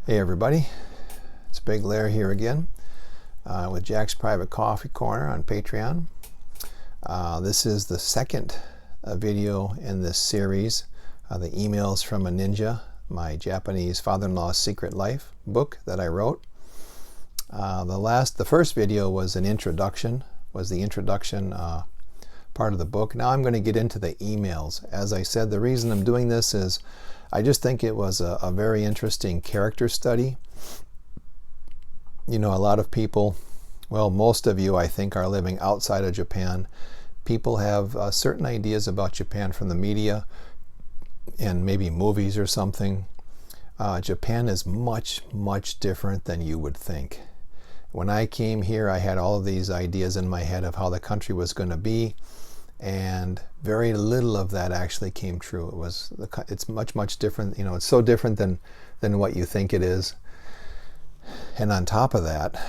Hey everybody, it's Big Lair here again with Jack's Private Coffee Corner on Patreon. This is the second video in this series, The Emails from a Ninja, my Japanese Father-in-Law's Secret Life book that I wrote. The first video was the introduction part of the book. Now I'm going to get into the emails. As I said, the reason I'm doing this is I just think it was a very interesting character study. You know, a lot of people, well, most of you I think are living outside of Japan. People have certain ideas about Japan from the media and maybe movies or something. Japan is much, much different than you would think. When I came here, I had all of these ideas in my head of how the country was going to be, and very little of that actually came true. It's much, much different. You know, it's so different than what you think it is. And on top of that,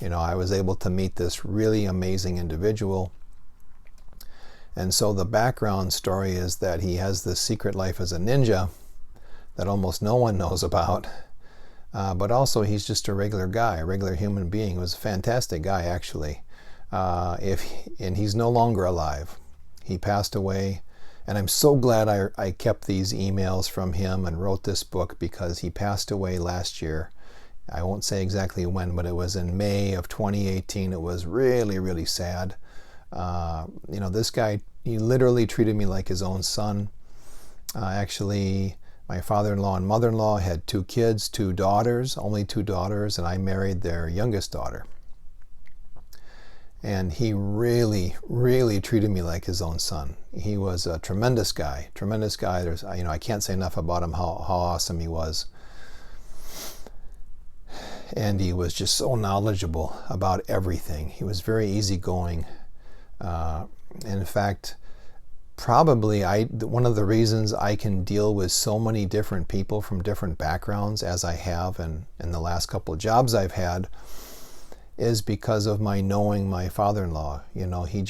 you know, I was able to meet this really amazing individual. And so the background story is that he has this secret life as a ninja that almost no one knows about. But also he's just a regular guy, a regular human being. He was a fantastic guy, actually. And he's no longer alive. He passed away. And I'm so glad I kept these emails from him and wrote this book, because he passed away last year. I won't say exactly when, but it was in May of 2018. It was really, really sad. You know, this guy, he literally treated me like his own son. Actually, my father-in-law and mother-in-law had 2 kids, 2 daughters, only 2 daughters, and I married their youngest daughter. And he really, really treated me like his own son. He was a tremendous guy. There's, you know, I can't say enough about him, how awesome he was. And he was just so knowledgeable about everything. He was very easygoing. In fact, probably one of the reasons I can deal with so many different people from different backgrounds, as I have in the last couple of jobs I've had, is because of my knowing my father-in-law. You know, he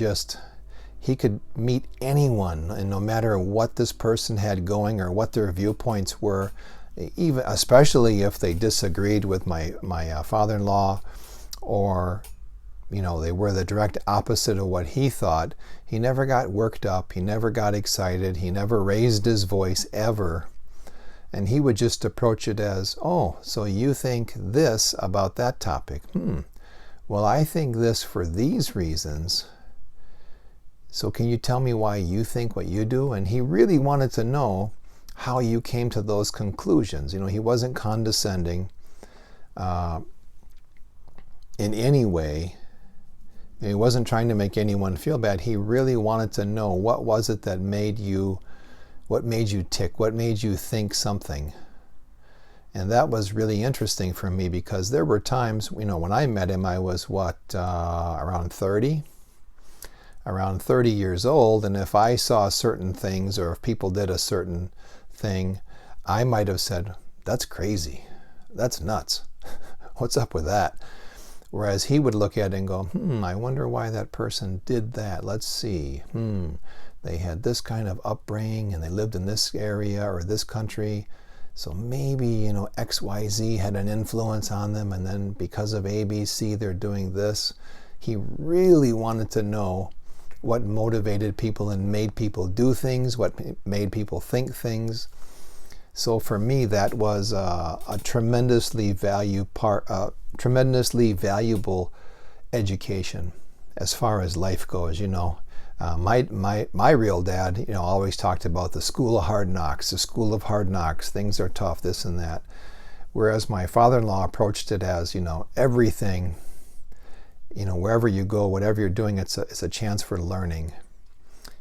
could meet anyone, and no matter what this person had going or what their viewpoints were, even especially if they disagreed with my father-in-law, or you know, they were the direct opposite of what he thought, he never got worked up, he never got excited, he never raised his voice ever. And he would just approach it as, oh, so you think this about that topic? Well, I think this for these reasons. So can you tell me why you think what you do? And he really wanted to know how you came to those conclusions. You know, he wasn't condescending in any way. He wasn't trying to make anyone feel bad. He really wanted to know, what was it that made you tick? What made you think something? And that was really interesting for me, because there were times, you know, when I met him, I was around 30 years old. And if I saw certain things, or if people did a certain thing, I might have said, that's crazy. That's nuts. What's up with that? Whereas he would look at it and go, I wonder why that person did that. Let's see. They had this kind of upbringing, and they lived in this area or this country. So maybe, you know, XYZ had an influence on them, and then because of ABC, they're doing this. He really wanted to know what motivated people and made people do things, what made people think things. So for me, that was a tremendously valuable education as far as life goes. You know, my real dad, you know, always talked about the school of hard knocks. Things are tough, this and that. Whereas my father-in-law approached it as, you know, everything, you know, wherever you go, whatever you're doing, it's a chance for learning.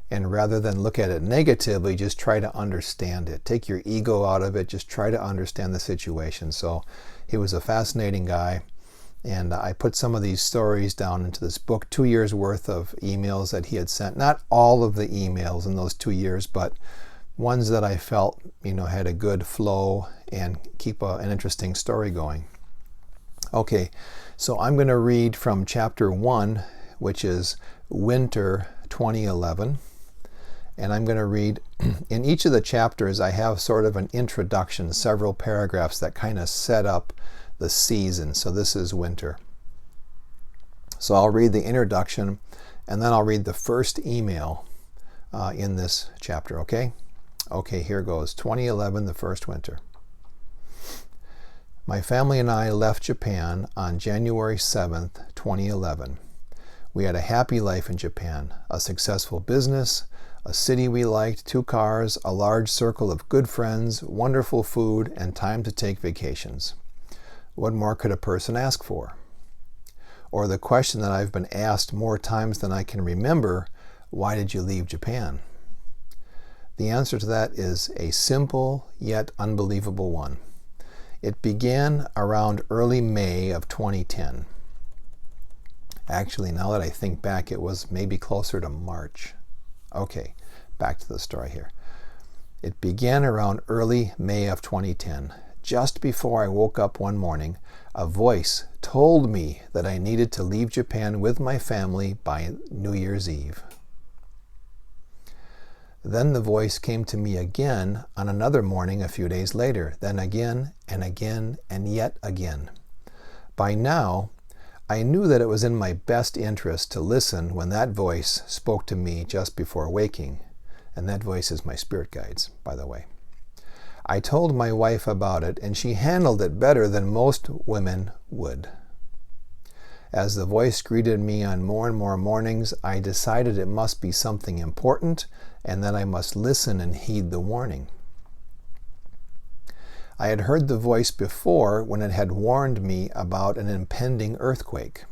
And rather than look at it negatively, just try to understand it. Take your ego out of it. Just try to understand the situation. So he was a fascinating guy. And I put some of these stories down into this book, 2 years worth of emails that he had sent. Not all of the emails in those 2 years, but ones that I felt, you know, had a good flow and keep an interesting story going. Okay, so I'm going to read from chapter 1, which is Winter 2011. And I'm going to read, in each of the chapters I have sort of an introduction, several paragraphs that kind of set up the season. So this is winter. So I'll read the introduction, and then I'll read the first email in this chapter, okay? Okay, here goes. 2011, the first winter. My family and I left Japan on January 7th, 2011. We had a happy life in Japan, a successful business, a city we liked, 2 cars, a large circle of good friends, wonderful food, and time to take vacations. What more could a person ask for? Or the question that I've been asked more times than I can remember, why did you leave Japan? The answer to that is a simple yet unbelievable one. It began around early May of 2010. Actually, now that I think back, it was maybe closer to March. Okay, back to the story here. It began around early May of 2010. Just before I woke up one morning, a voice told me that I needed to leave Japan with my family by New Year's Eve. Then the voice came to me again on another morning a few days later, then again and again and yet again. By now, I knew that it was in my best interest to listen when that voice spoke to me just before waking. And that voice is my spirit guides, by the way. I told my wife about it, and she handled it better than most women would. As the voice greeted me on more and more mornings, I decided it must be something important and that I must listen and heed the warning. I had heard the voice before when it had warned me about an impending earthquake.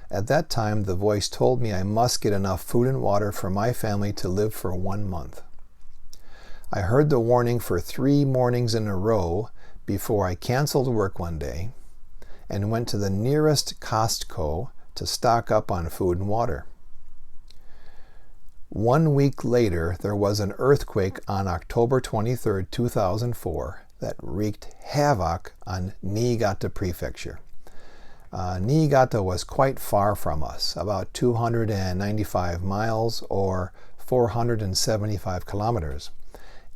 At that time, the voice told me I must get enough food and water for my family to live for 1 month. I heard the warning for 3 mornings in a row before I canceled work one day and went to the nearest Costco to stock up on food and water. 1 week later, there was an earthquake on October 23, 2004, that wreaked havoc on Niigata Prefecture. Niigata was quite far from us, about 295 miles or 475 kilometers.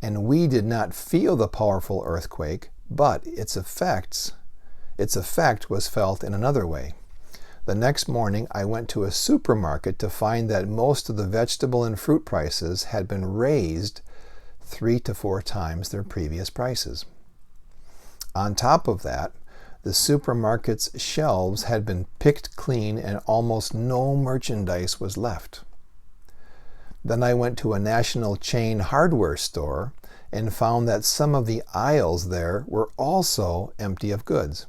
And we did not feel the powerful earthquake, but its effect was felt in another way. The next morning, I went to a supermarket to find that most of the vegetable and fruit prices had been raised 3 to 4 times their previous prices. On top of that, the supermarket's shelves had been picked clean and almost no merchandise was left. Then I went to a national chain hardware store and found that some of the aisles there were also empty of goods.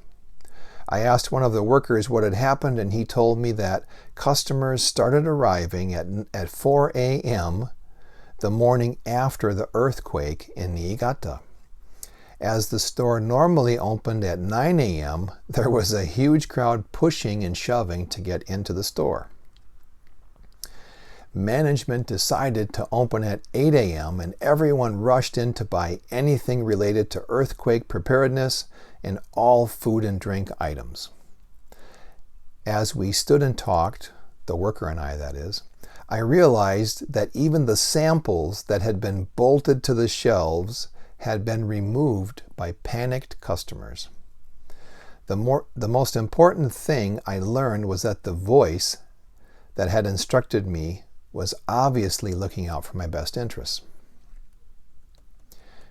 I asked one of the workers what had happened, and he told me that customers started arriving at 4 a.m. the morning after the earthquake in Niigata. As the store normally opened at 9 a.m., there was a huge crowd pushing and shoving to get into the store. Management decided to open at 8 a.m. and everyone rushed in to buy anything related to earthquake preparedness and all food and drink items. As we stood and talked, the worker and I, that is, I realized that even the samples that had been bolted to the shelves had been removed by panicked customers. The most important thing I learned was that the voice that had instructed me was obviously looking out for my best interests.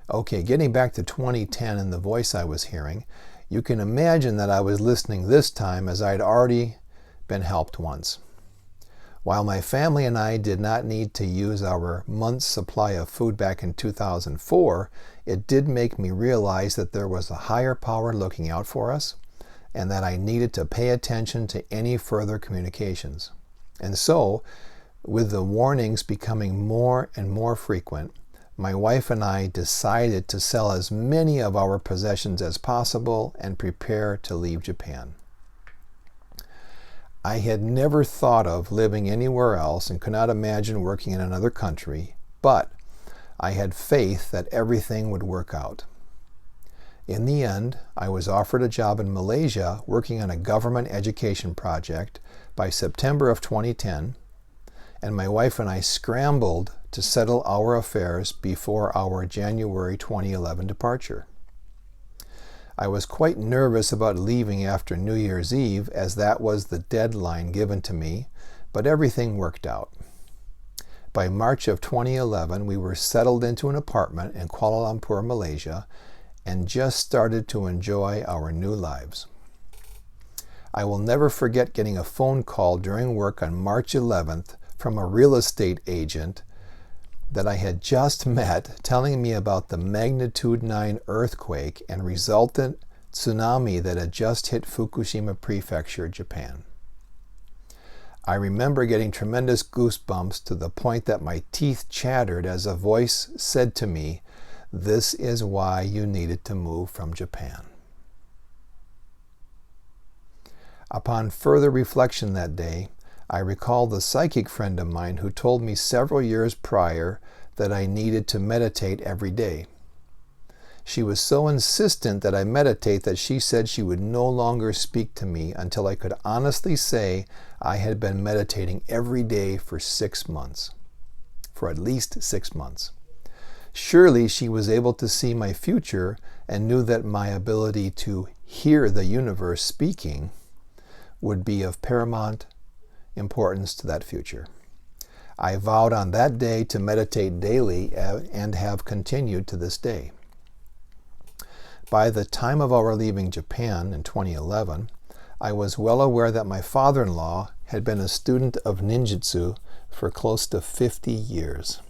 Okay, getting back to 2010 and the voice I was hearing, you can imagine that I was listening this time as I'd already been helped once. While my family and I did not need to use our month's supply of food back in 2004, it did make me realize that there was a higher power looking out for us and that I needed to pay attention to any further communications. And so, with the warnings becoming more and more frequent, my wife and I decided to sell as many of our possessions as possible and prepare to leave Japan. I had never thought of living anywhere else and could not imagine working in another country, but I had faith that everything would work out. In the end, I was offered a job in Malaysia working on a government education project by September of 2010, and my wife and I scrambled to settle our affairs before our January 2011 departure. I was quite nervous about leaving after New Year's Eve, as that was the deadline given to me, but everything worked out. By March of 2011, we were settled into an apartment in Kuala Lumpur, Malaysia, and just started to enjoy our new lives. I will never forget getting a phone call during work on March 11th from a real estate agent that I had just met, telling me about the magnitude 9 earthquake and resultant tsunami that had just hit Fukushima Prefecture, Japan. I remember getting tremendous goosebumps to the point that my teeth chattered as a voice said to me, "This is why you needed to move from Japan." Upon further reflection that day, I recall the psychic friend of mine who told me several years prior that I needed to meditate every day. She was so insistent that I meditate that she said she would no longer speak to me until I could honestly say I had been meditating every day for 6 months. For at least 6 months. Surely she was able to see my future and knew that my ability to hear the universe speaking would be of paramount importance to that future. I vowed on that day to meditate daily and have continued to this day. By the time of our leaving Japan in 2011, I was well aware that my father-in-law had been a student of ninjutsu for close to 50 years.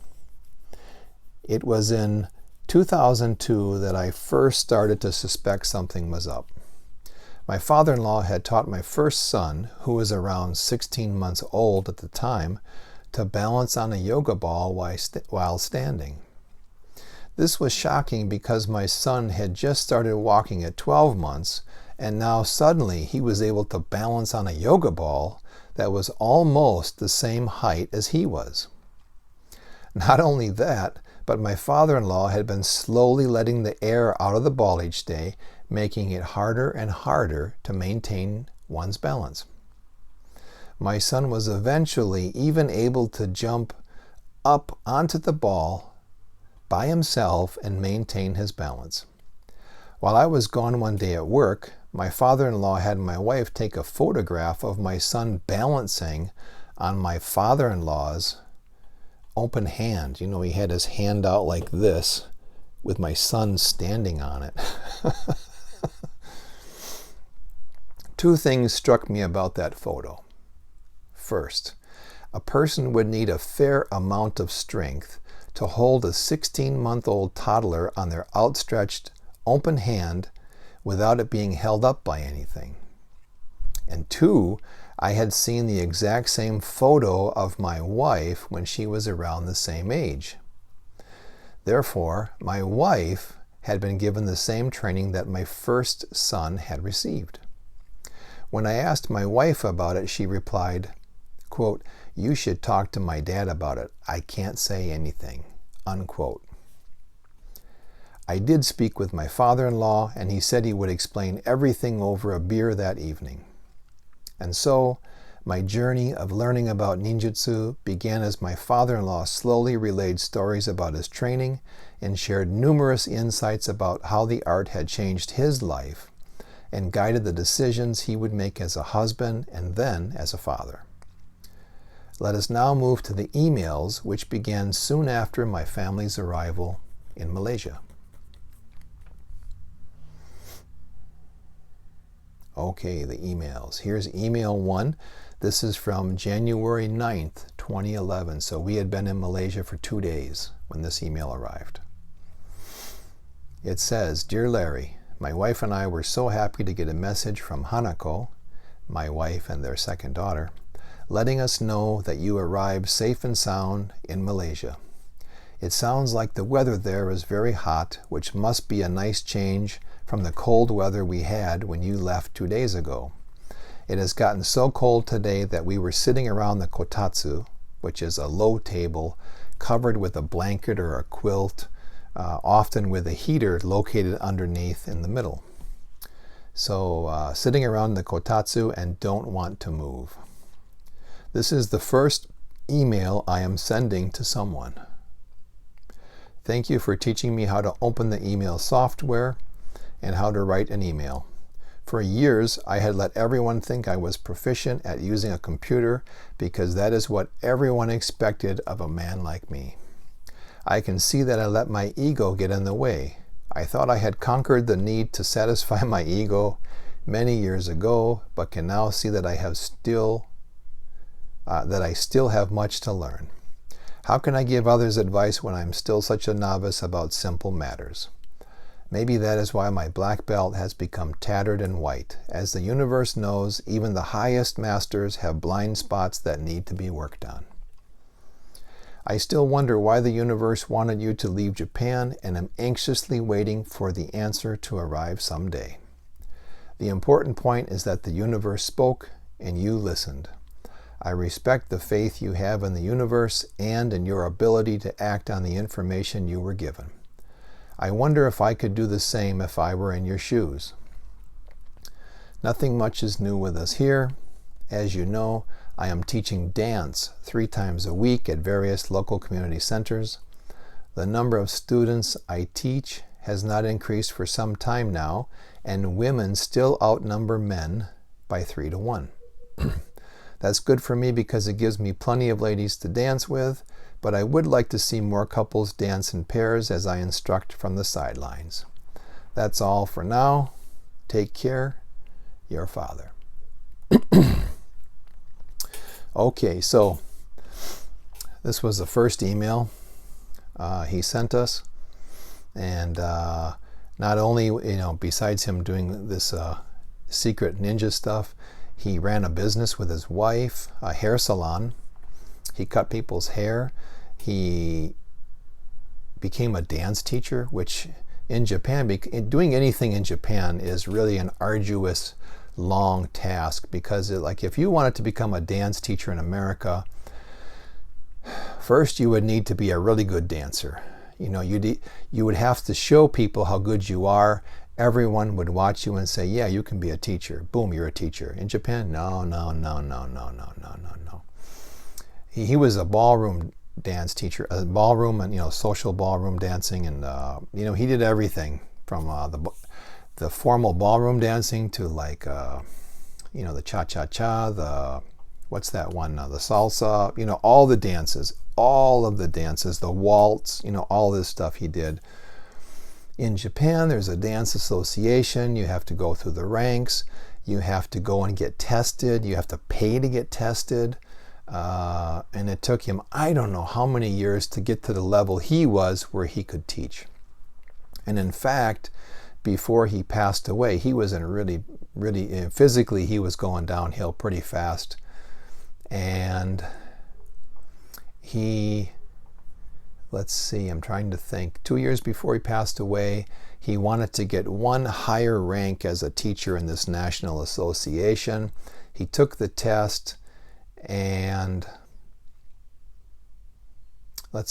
It was in 2002 that I first started to suspect something was up. My father-in-law had taught my first son, who was around 16 months old at the time, to balance on a yoga ball while standing. This was shocking because my son had just started walking at 12 months, and now suddenly he was able to balance on a yoga ball that was almost the same height as he was. Not only that, but my father-in-law had been slowly letting the air out of the ball each day, making it harder and harder to maintain one's balance. My son was eventually even able to jump up onto the ball by himself and maintain his balance. While I was gone one day at work, my father-in-law had my wife take a photograph of my son balancing on my father-in-law's open hand. You know, he had his hand out like this with my son standing on it. Two things struck me about that photo. First, a person would need a fair amount of strength to hold a 16-month-old toddler on their outstretched, open hand without it being held up by anything. And two, I had seen the exact same photo of my wife when she was around the same age. Therefore, my wife had been given the same training that my first son had received. When I asked my wife about it, she replied, quote, "You should talk to my dad about it. I can't say anything," unquote. I did speak with my father-in-law, and he said he would explain everything over a beer that evening. And so, my journey of learning about ninjutsu began as my father-in-law slowly relayed stories about his training and shared numerous insights about how the art had changed his life and guided the decisions he would make as a husband and then as a father. Let us now move to the emails, which began soon after my family's arrival in Malaysia. Okay, the emails. Here's email 1. This is from January 9th, 2011. So we had been in Malaysia for 2 days when this email arrived. It says, "Dear Larry, my wife and I were so happy to get a message from Hanako, my wife and their second daughter, letting us know that you arrived safe and sound in Malaysia. It sounds like the weather there is very hot, which must be a nice change from the cold weather we had when you left 2 days ago. It has gotten so cold today that we were sitting around the kotatsu, which is a low table covered with a blanket or a quilt, often with a heater located underneath in the middle. So sitting around the kotatsu and don't want to move." This is the first email I am sending to someone. Thank you for teaching me how to open the email software and how to write an email. For years, I had let everyone think I was proficient at using a computer because that is what everyone expected of a man like me. I can see that I let my ego get in the way. I thought I had conquered the need to satisfy my ego many years ago, but can now see that I still have much to learn. How can I give others advice when I'm still such a novice about simple matters? Maybe that is why my black belt has become tattered and white. As the universe knows, even the highest masters have blind spots that need to be worked on. I still wonder why the universe wanted you to leave Japan and am anxiously waiting for the answer to arrive someday. The important point is that the universe spoke and you listened. I respect the faith you have in the universe and in your ability to act on the information you were given. I wonder if I could do the same if I were in your shoes. Nothing much is new with us here. As you know, I am teaching dance 3 times a week at various local community centers. The number of students I teach has not increased for some time now, and women still outnumber men by 3 to 1. That's good for me because it gives me plenty of ladies to dance with, but I would like to see more couples dance in pairs as I instruct from the sidelines. That's all for now. Take care. Your father. Okay, so this was the first email he sent us. And not only, besides him doing this secret ninja stuff, he ran a business with his wife, a hair salon. He cut people's hair. He became a dance teacher, which in Japan, doing anything in Japan is really an arduous, long task because if you wanted to become a dance teacher in America, first you would need to be a really good dancer. You would have to show people how good you are. Everyone would watch you and say, yeah, you can be a teacher. Boom, you're a teacher. In Japan, no. He was a ballroom dance teacher, a ballroom and, social ballroom dancing. And, he did everything from the formal ballroom dancing to the cha-cha-cha, what's that one, the salsa, all the dances, the waltz, all this stuff he did. In Japan, there's a dance association. You have to go through the ranks. You have to go and get tested. You have to pay to get tested. And it took him, I don't know how many years to get to the level he was where he could teach. And in fact, before he passed away, he was in really, physically, he was going downhill pretty fast. And I'm trying to think. 2 years before he passed away, he wanted to get one higher rank as a teacher in this national association. He took the test and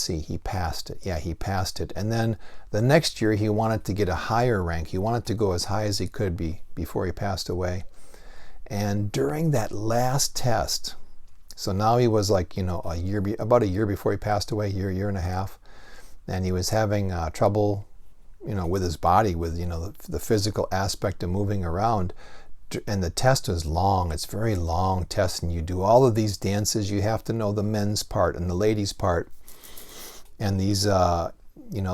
he passed it. Yeah, he passed it. And then the next year he wanted to get a higher rank. He wanted to go as high as he could be before he passed away. And during that last test, so now he was about a year before he passed away, year and a half. And he was having trouble, with his body, with, the physical aspect of moving around. And the test was long. It's a very long test. And you do all of these dances. You have to know the men's part and the ladies' part. And these,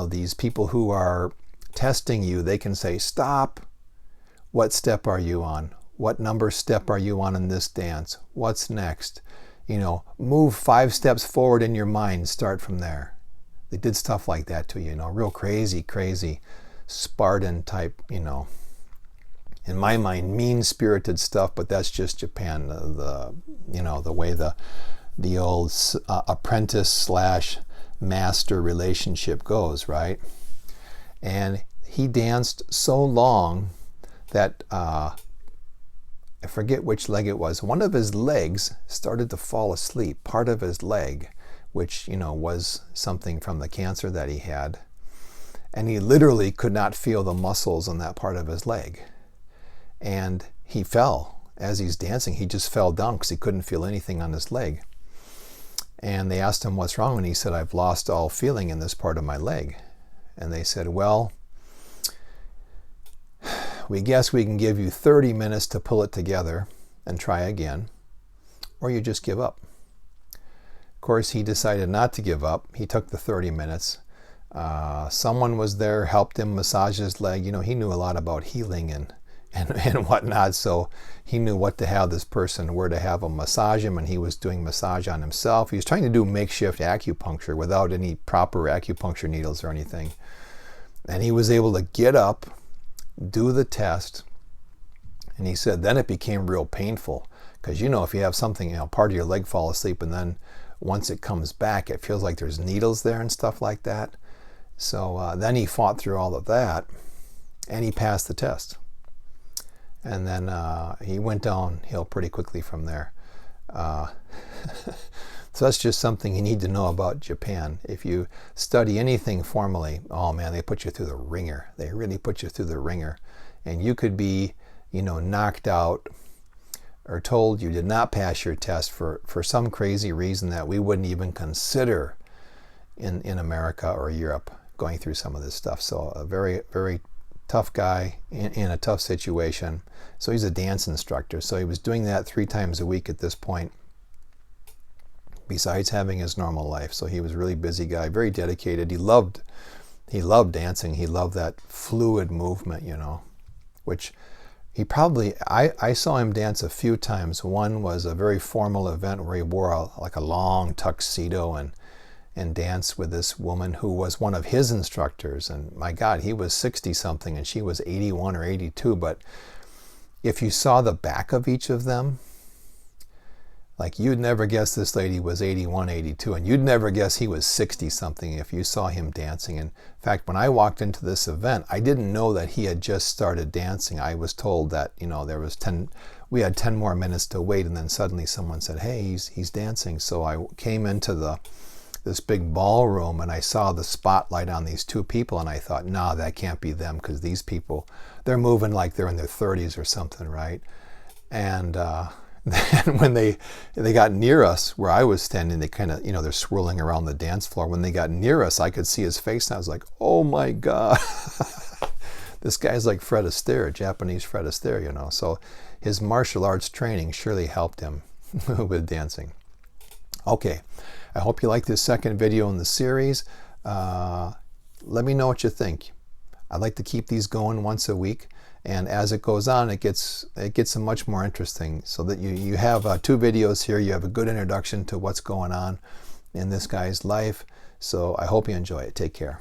these people who are testing you, they can say, stop. What step are you on? What number step are you on in this dance? What's next? Move 5 steps forward in your mind. Start from there. They did stuff like that to you, real crazy Spartan type, in my mind, mean-spirited stuff, but that's just Japan. The way the old apprentice/master relationship goes, right? And he danced so long that I forget which leg it was. One of his legs started to fall asleep. Part of his leg, which, was something from the cancer that he had. And he literally could not feel the muscles on that part of his leg. And he fell as he's dancing. He just fell down because he couldn't feel anything on his leg. And they asked him what's wrong, and he said, I've lost all feeling in this part of my leg. And they said, well, we guess we can give you 30 minutes to pull it together and try again, or you just give up. Of course, he decided not to give up. He took the 30 minutes. Someone was there, helped him massage his leg. You know, he knew a lot about healing and whatnot, so he knew what to have this person, where to have him massage him, and he was doing massage on himself. He was trying to do makeshift acupuncture without any proper acupuncture needles or anything. And he was able to get up, do the test, and he said then it became real painful, because you know, if you have something, you know, part of your leg fall asleep, and then once it comes back, it feels like there's needles there and stuff like that. So then he fought through all of that, and he passed the test. And then he went downhill pretty quickly from there. So that's just something you need to know about Japan. If you study anything formally, oh man, they put you through the ringer. They really put you through the ringer. And you could be, you know, knocked out or told you did not pass your test for some crazy reason that we wouldn't even consider in America or Europe, going through some of this stuff. So a very, very tough guy in a tough situation. So he's a dance instructor. So he was doing that 3 times a week at this point, besides having his normal life. So he was a really busy guy, very dedicated. He loved dancing. He loved that fluid movement, you know, which he probably, I saw him dance a few times. One was a very formal event where he wore like a long tuxedo and dance with this woman who was one of his instructors. And my God, he was 60 something and she was 81 or 82. But if you saw the back of each of them, like you'd never guess this lady was 81, 82, and you'd never guess he was 60 something if you saw him dancing. In fact, when I walked into this event, I didn't know that he had just started dancing. I was told that, you know, we had 10 more minutes to wait, and then suddenly someone said, hey, he's dancing. So I came into this big ballroom, and I saw the spotlight on these 2 people, and I thought, nah, that can't be them, because these people, they're moving like they're in their 30s or something, right? And then when they got near us, where I was standing, they kind of, you know, they're swirling around the dance floor. When they got near us, I could see his face, and I was like, oh my God. This guy's like Fred Astaire, Japanese Fred Astaire, you know. So his martial arts training surely helped him with dancing. Okay, I hope you like this second video in the series. Let me know what you think. I'd like to keep these going once a week, and as it goes on, it gets much more interesting, so that you have 2 videos here. You have a good introduction to what's going on in this guy's life. So I hope you enjoy it. Take care.